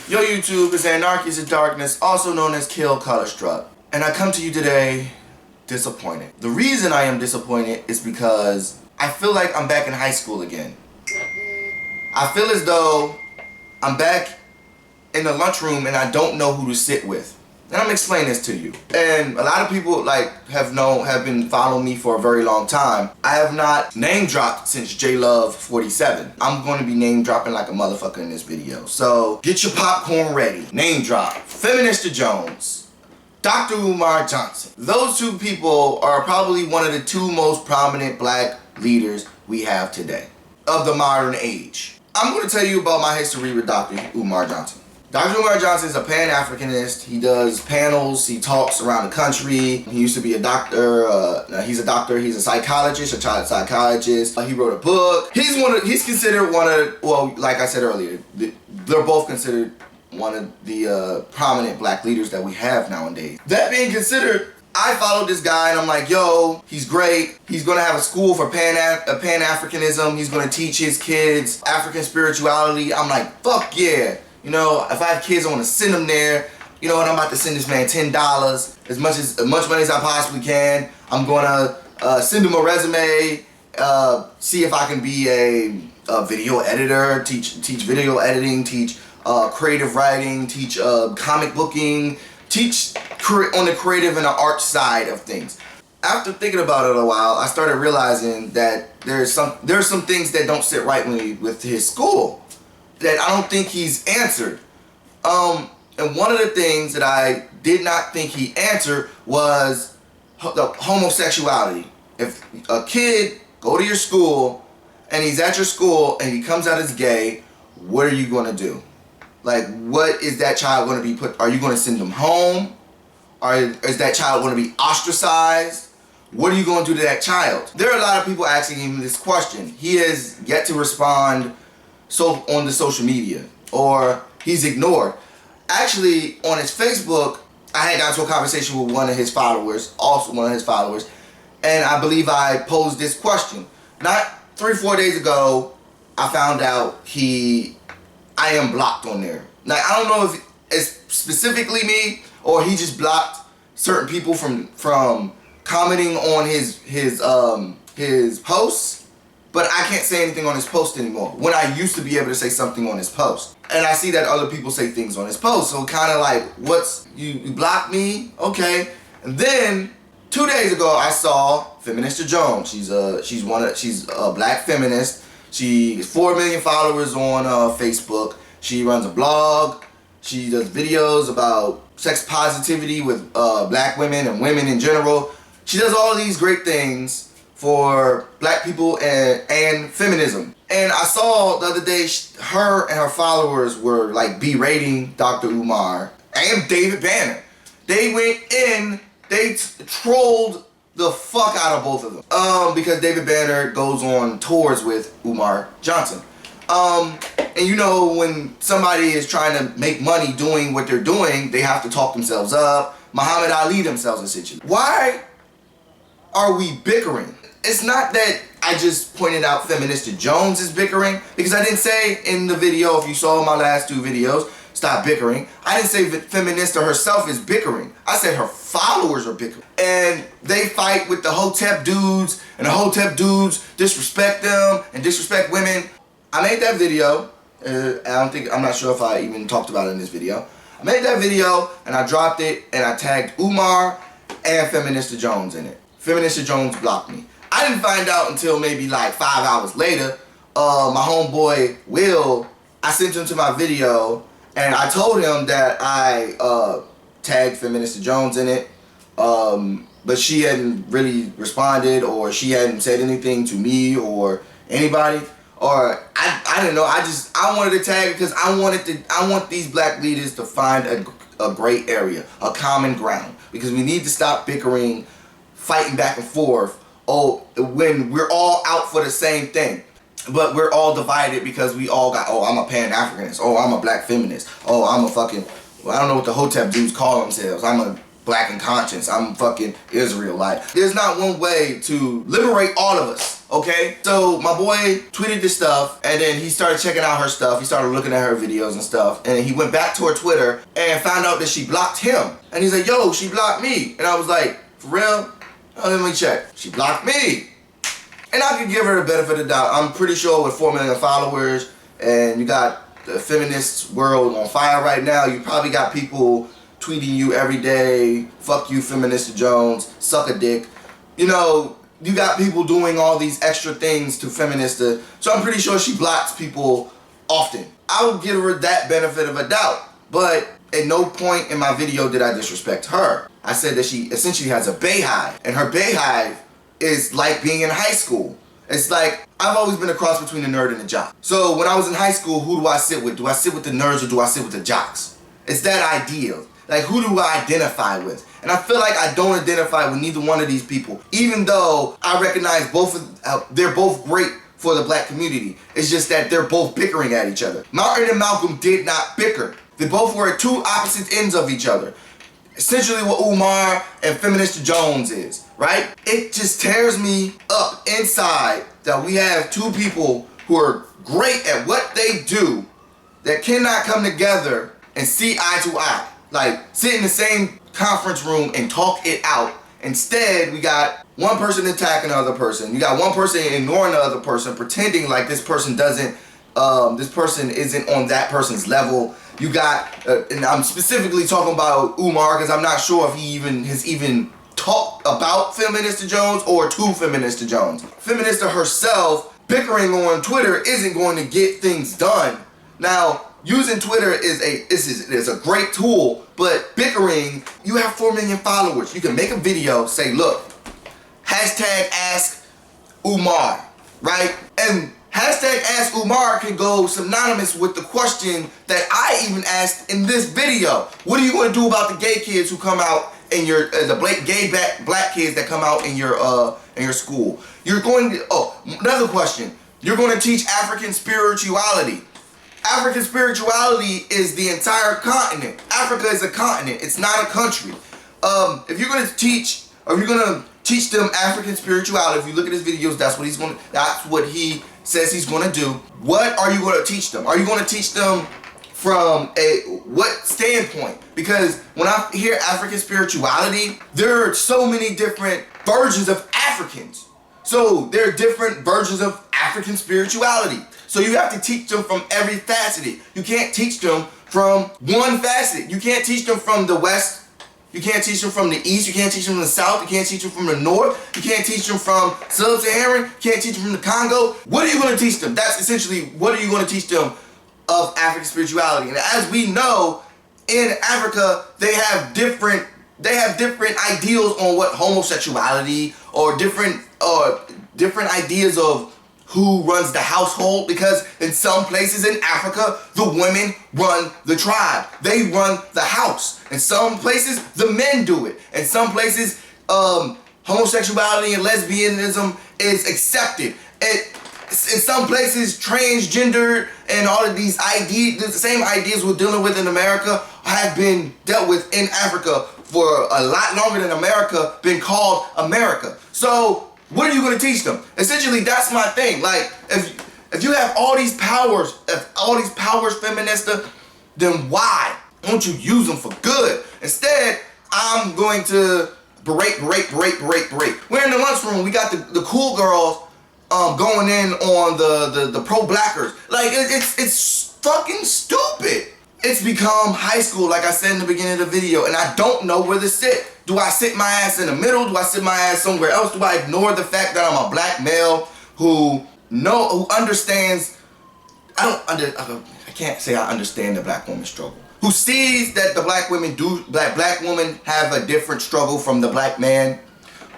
Yo YouTube, it's Anarchist of Darkness, also known as Kill Color Struck. And I come to you today disappointed. The reason I am disappointed is because I feel like I'm back in high school again. I feel as though I'm back in the lunchroom and I don't know who to sit with. And I'm explaining this to you. And a lot of people have been following me for a very long time. I have not name dropped since JLove47. I'm going to be name dropping like a motherfucker in this video. So get your popcorn ready. Name drop. Feminista Jones. Dr. Umar Johnson. Those two people are probably one of the two most prominent black leaders we have today of the modern age. I'm going to tell you about my history with Dr. Umar Johnson. Dr. Umar Johnson is a Pan-Africanist. He does panels, he talks around the country. He used to be a doctor, he's a psychologist, a child psychologist. He wrote a book. He's considered one of, well, like I said earlier, they're both considered one of the prominent black leaders that we have nowadays. That being considered, I followed this guy and I'm like, yo, he's great. He's gonna have a school for Pan-Africanism. He's gonna teach his kids African spirituality. I'm like, fuck yeah. You know, if I have kids, I want to send them there. You know, and I'm about to send this man $10, as much money as I possibly can. I'm gonna send him a resume, see if I can be a video editor, teach video editing, teach creative writing, teach comic booking, teach on the creative and the art side of things. After thinking about it a while, I started realizing that there's some things that don't sit right with his school, that I don't think he's answered. And one of the things that I did not think he answered was the homosexuality. If a kid go to your school and he's at your school and he comes out as gay, what are you gonna do? Like, what is that child gonna be put? Are you gonna send him home? Or is that child gonna be ostracized? What are you gonna do to that child? There are a lot of people asking him this question. He has yet to respond on the social media, or he's ignored. Actually, on his Facebook, I had got into a conversation with one of his followers, and I believe I posed this question. Not 3 or 4 days ago, I found out I am blocked on there. Like, I don't know if it's specifically me, or he just blocked certain people from commenting on his posts. But I can't say anything on his post anymore, when I used to be able to say something on his post. And I see that other people say things on his post, so kind of like, you blocked me? Okay. And then 2 days ago, I saw Feminista Jones. She's a black feminist. She has 4 million followers on Facebook. She runs a blog. She does videos about sex positivity with black women and women in general. She does all these great things for black people and feminism. And I saw the other day, her and her followers were like berating Dr. Umar and David Banner. They went in, they trolled the fuck out of both of them. Because David Banner goes on tours with Umar Johnson. And you know, when somebody is trying to make money doing what they're doing, they have to talk themselves up. Muhammad Ali themselves in situ. Why are we bickering? It's not that I just pointed out Feminista Jones is bickering, because I didn't say in the video, if you saw my last 2 videos, stop bickering. I didn't say that Feminista herself is bickering. I said her followers are bickering. And they fight with the Hotep dudes, and the Hotep dudes disrespect them and disrespect women. I made that video. I'm not sure if I even talked about it in this video. I made that video and I dropped it and I tagged Umar and Feminista Jones in it. Feminista Jones blocked me. I didn't find out until maybe like 5 hours later. My homeboy Will, I sent him to my video and I told him that I tagged Feminista Jones in it, but she hadn't really responded, or she hadn't said anything to me or anybody, or I didn't know. I wanted to tag because I want these black leaders to find a gray area, a common ground, because we need to stop bickering, fighting back and forth. When we're all out for the same thing, but we're all divided because we all got, I'm a Pan-Africanist, I'm a black feminist, I'm a fucking, I don't know what the Hotep dudes call themselves, I'm a black in conscience. I'm fucking Israel. Like, there's not one way to liberate all of us. Okay, so my boy tweeted this stuff, and then he started checking out her stuff. He started looking at her videos and stuff, and he went back to her Twitter and found out that she blocked him. And he's like, yo, she blocked me. And I was like, for real? Oh, let me check. She blocked me. And I could give her the benefit of the doubt. I'm pretty sure with 4 million followers, and you got the feminist world on fire right now, you probably got people tweeting you every day, fuck you, Feminista Jones, suck a dick. You know, you got people doing all these extra things to Feminista, so I'm pretty sure she blocks people often. I would give her that benefit of a doubt, but at no point in my video did I disrespect her. I said that she essentially has a bayhive, and her bayhive is like being in high school. It's like, I've always been a cross between a nerd and a jock. So when I was in high school, who do I sit with? Do I sit with the nerds or do I sit with the jocks? It's that ideal. Like, who do I identify with? And I feel like I don't identify with neither one of these people, even though I recognize they're both great for the black community. It's just that they're both bickering at each other. Martin and Malcolm did not bicker. They both were at two opposite ends of each other. Essentially what Umar and Feminista Jones is, right? It just tears me up inside that we have two people who are great at what they do that cannot come together and see eye to eye. Like, sit in the same conference room and talk it out. Instead, we got one person attacking the other person. You got one person ignoring the other person, pretending like this person isn't on that person's level. You got, and I'm specifically talking about Umar because I'm not sure if he has even talked about Feminista Jones or to Feminista Jones. Feminista herself bickering on Twitter isn't going to get things done. Now, using Twitter is a great tool, but bickering, you have 4 million followers. You can make a video, say, look, hashtag ask Umar, right? And hashtag ask Umar can go synonymous with the question that I even asked in this video. What are you going to do about the gay kids who come out in your, black kids that come out in your school? You're going to, another question. You're going to teach African spirituality. African spirituality is the entire continent. Africa is a continent. It's not a country. If you're going to teach, or if you're going to teach them African spirituality, if you look at his videos, that's what he says he's going to do. What are you going to teach them? Are you going to teach them from what standpoint? Because when I hear African spirituality, there are so many different versions of Africans. So there are different versions of African spirituality. So you have to teach them from every facet. You can't teach them from one facet. You can't teach them from the West. You can't teach them from the East. You can't teach them from the South. You can't teach them from the North. You can't teach them from Sub-Saharan. You can't teach them from the Congo. What are you going to teach them? That's essentially, what are you going to teach them of African spirituality? And as we know, in Africa, they have different ideals on what homosexuality, or different ideas of who runs the household, because in some places in Africa, the women run the tribe. They run the house. In some places, the men do it. In some places, homosexuality and lesbianism is accepted. In some places, transgender and all of these ideas, the same ideas we're dealing with in America, have been dealt with in Africa for a lot longer than America been called America. So what are you going to teach them? Essentially, that's my thing. Like, if you have all these powers, Feminista, then why don't you use them for good? Instead, I'm going to berate. We're in the lunchroom. We got the cool girls going in on the pro-blackers. Like, it's fucking stupid. It's become high school, like I said in the beginning of the video, and I don't know where to sit. Do I sit my ass in the middle? Do I sit my ass somewhere else? Do I ignore the fact that I'm a black male who understands? I can't say I understand the black woman's struggle. Who sees that the black women have a different struggle from the black man,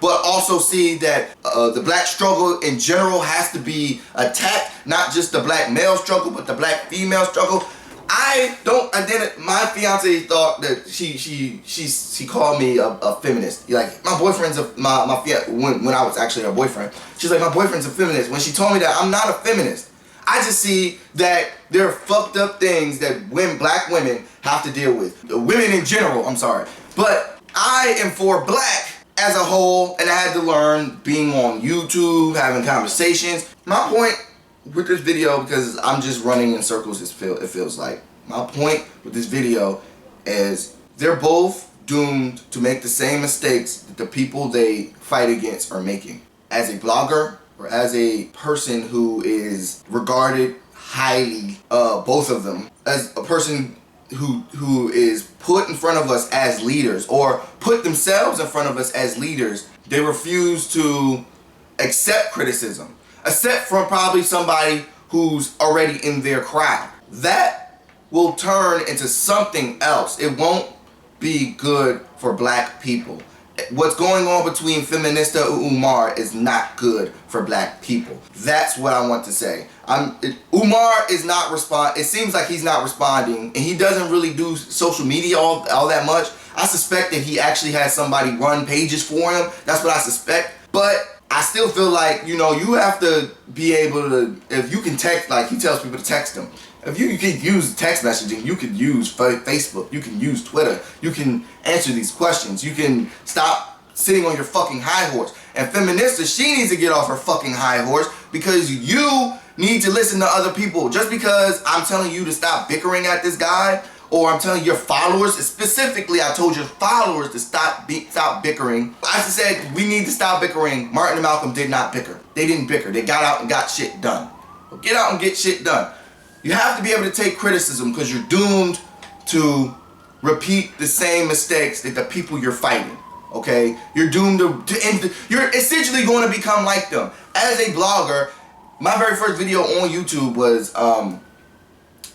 but also see that the black struggle in general has to be attacked, not just the black male struggle, but the black female struggle. I don't identify. My fiance thought that she called me a feminist. Like, my boyfriend's when I was actually her boyfriend, she's like, my boyfriend's a feminist. When she told me that, I'm not a feminist. I just see that there are fucked up things that black women have to deal with. Women in general, I'm sorry. But I am for black as a whole, and I had to learn being on YouTube, having conversations. My point with this video, because I'm just running in circles, it feels like. My point with this video is they're both doomed to make the same mistakes that the people they fight against are making. As a blogger, or as a person who is regarded highly, both of them, as a person who is put in front of us as leaders, or put themselves in front of us as leaders, they refuse to accept criticism, except from probably somebody who's already in their crowd. That will turn into something else. It won't be good for black people. What's going on between Feminista and Umar is not good for black people. That's what I want to say. Umar is not it seems like he's not responding, and he doesn't really do social media all that much. I suspect that he actually has somebody run pages for him. That's what I suspect. But I still feel like, you know, you have to be able to, if you can text, like he tells people to text him. If you can use text messaging, you can use Facebook, you can use Twitter, you can answer these questions, you can stop sitting on your fucking high horse. And Feminista, she needs to get off her fucking high horse, because you need to listen to other people. Just because I'm telling you to stop bickering at this guy, or I'm telling your followers, specifically I told your followers to stop bickering. I said we need to stop bickering. Martin and Malcolm did not bicker. They didn't bicker. They got out and got shit done. Well, get out and get shit done. You have to be able to take criticism, because you're doomed to repeat the same mistakes that the people you're fighting. Okay? You're doomed to you're essentially going to become like them. As a blogger, my very first video on YouTube was am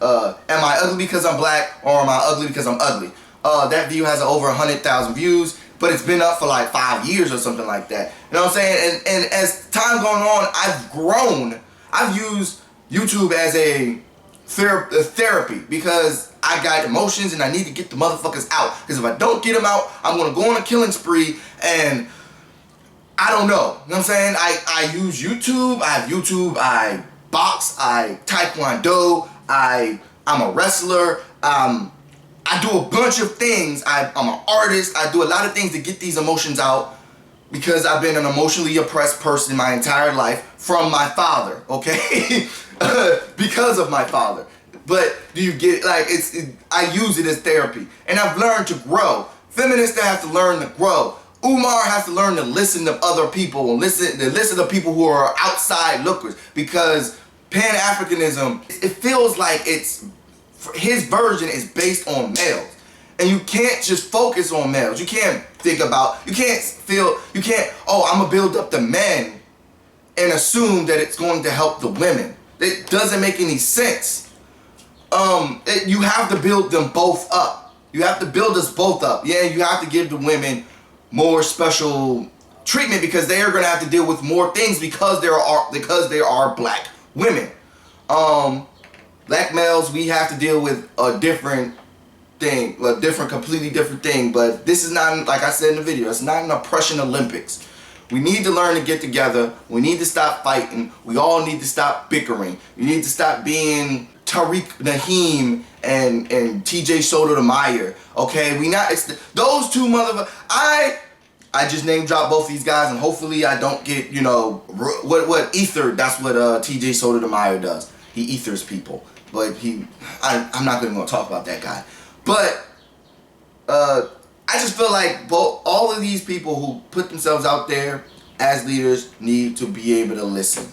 I ugly because I'm black, or am I ugly because I'm ugly? That video has over 100,000 views, but it's been up for like 5 years or something like that. You know what I'm saying? And as time going on, I've grown. I've used YouTube as a therapy, because I got emotions and I need to get the motherfuckers out. Because if I don't get them out, I'm going to go on a killing spree, and I don't know. You know what I'm saying? I use YouTube. I have YouTube. I box. I taekwondo. I'm a wrestler. I do a bunch of things. I'm an artist. I do a lot of things to get these emotions out, because I've been an emotionally oppressed person my entire life from my father, okay? Because of my father. But do you get, like, I use it as therapy. And I've learned to grow. Feminists have to learn to grow. Umar has to learn to listen to other people, and listen to people who are outside lookers, because Pan-Africanism, it feels like his version is based on males. And you can't just focus on males. You can't oh, I'm gonna build up the men and assume that it's going to help the women. It doesn't make any sense. You have to build them both up. You have to build us both up. Yeah, you have to give the women more special treatment, because they are gonna have to deal with more things, because there are black women. Black males, we have to deal with a different thing, completely different thing. But this is not, like I said in the video, it's not an oppression Olympics. We need to learn to get together. We need to stop fighting. We all need to stop bickering. You need to stop being Tariq Naheem and TJ Sotomayor. Okay, those two motherfuckers. I just name drop both these guys, and hopefully I don't get, you know, what ether. That's what TJ Sotomayor does. He ethers people. But I'm not even gonna talk about that guy. But I just feel like all of these people who put themselves out there as leaders need to be able to listen.